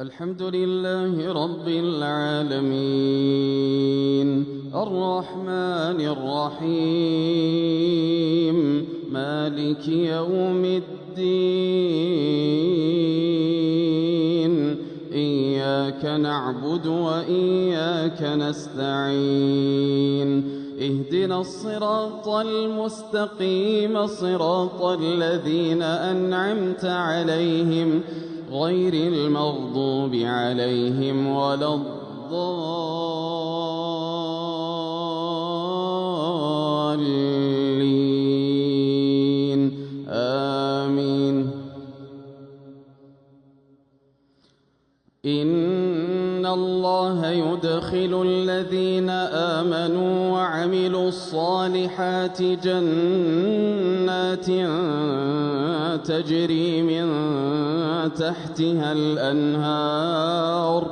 الحمد لله رب العالمين الرحمن الرحيم مالك يوم الدين إياك نعبد وإياك نستعين اهدنا الصراط المستقيم صراط الذين أنعمت عليهم غير المغضوب عليهم ولا الضالين آمين. إن الله يدخل الذين آمنوا وعملوا الصالحات جنات تجري من تحتها الأنهار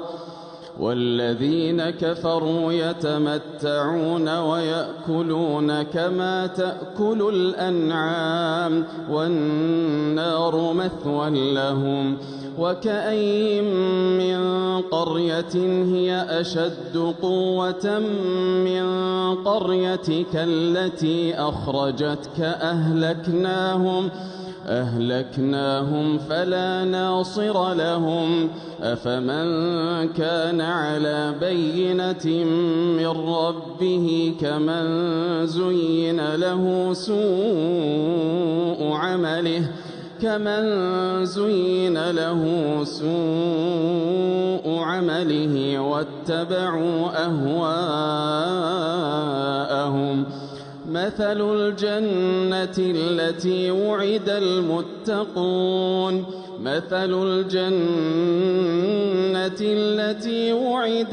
والذين كفروا يتمتعون ويأكلون كما تأكل الأنعام والنار مثوى لهم. وكأين من قرية هي أشد قوة من قريتك التي أخرجتك أهلكناهم فلا ناصر لهم. أفمن كان على بينة من ربه كمن زين له سوء عمله واتبعوا أهواءهم. مثل الجنة التي وعد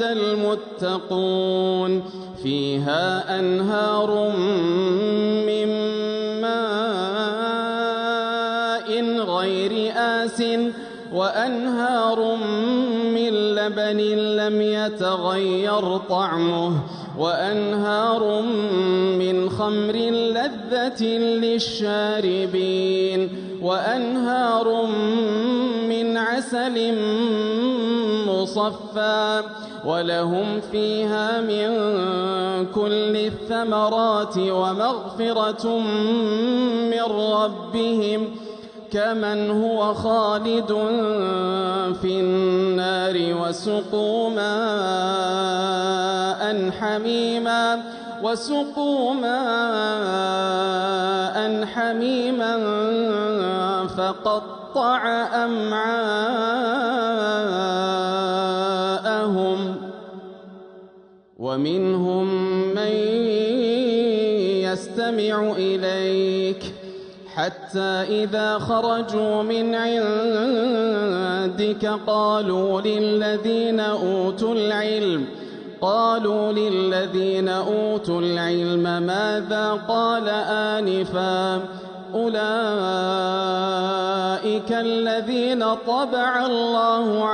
المتقون فيها أنهار من ماء غير آسٍ وأنهار من لبن لم يتغير طعمه وأنهار من خمر لذة للشاربين وأنهار من عسل مصفى ولهم فيها من كل الثمرات ومغفرة من ربهم كمن هو خالد في النار وسقوا ماء حميما فقطع أمعاءهم. ومنهم من يستمع إليك حتى إذا خرجوا من عندك قالوا للذين أوتوا العلم ماذا قال آنفا أولئك الذين طبع الله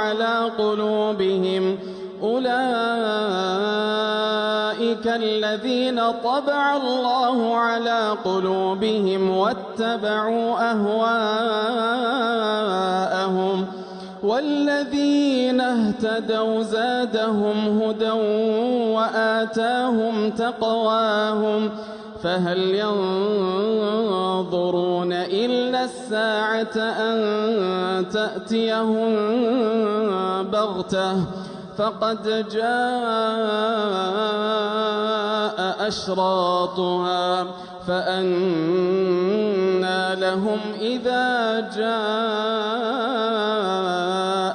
على قلوبهم واتبعوا أهواءهم. والذين اهتدوا زادهم هدى وآتاهم تقواهم فهل ينظرون إلا الساعة أن تأتيهم بغتة فقد جاء أشراطها فأنى لهم إذا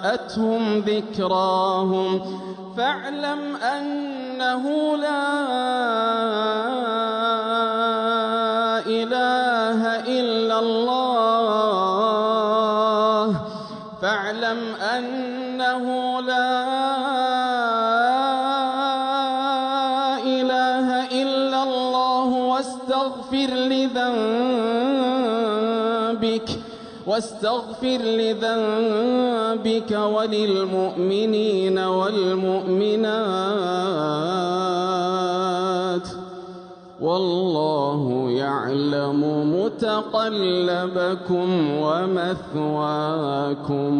جاءتهم ذكراهم. فاعلم أنه لا إله إلا الله واستغفر لذنبك وللمؤمنين والمؤمنات والله يعلم متقلبكم ومثواكم